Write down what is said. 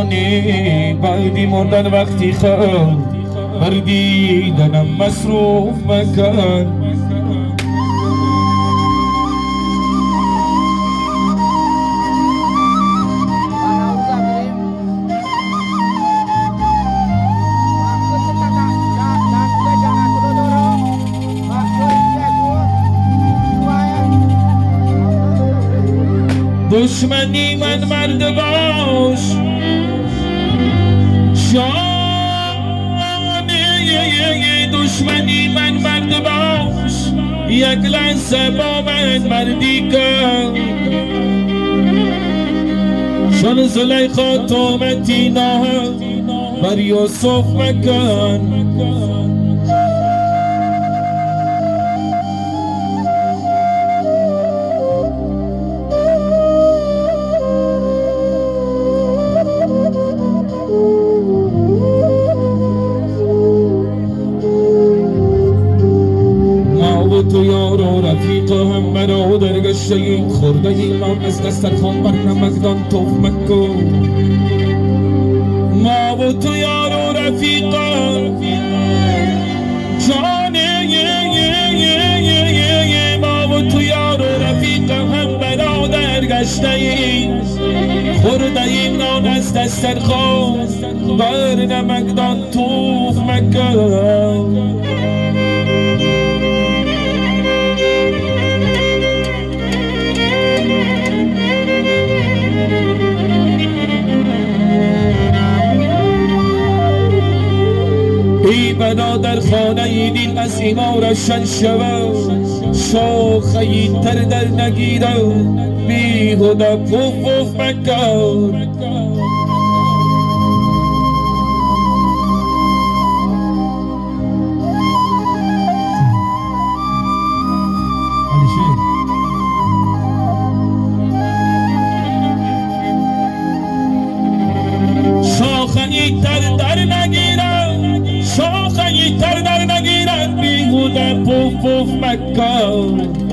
زمانی بعدی مردن وقتی خواهد بر دیدنم مصروف مکن. دشمنی من مرد باش شانه، دشمنی من مرد باش، یک لحظه با من مردی کن. چون زلیخا تومتی نه بر یوسف مکن. تو یار و رفیق هم برادر گشته خورده ایمان از دسترخوان بر نمکدان توف مکن. ما و تو یار و رفیق جانه، ما و تو یار و رفیق هم برادر گشته ایم خورده ایم نان از دسترخوان بر نمکدان توف مکن. ای برادر خانه ای دین از ایما روشن شود، شاخه ای تر در نگیره بیهوده پوف پوف مکن. شاخه ای تر در نگیرم، شاخه ای تر در نگیرم بیهوده پوف پوف مکن.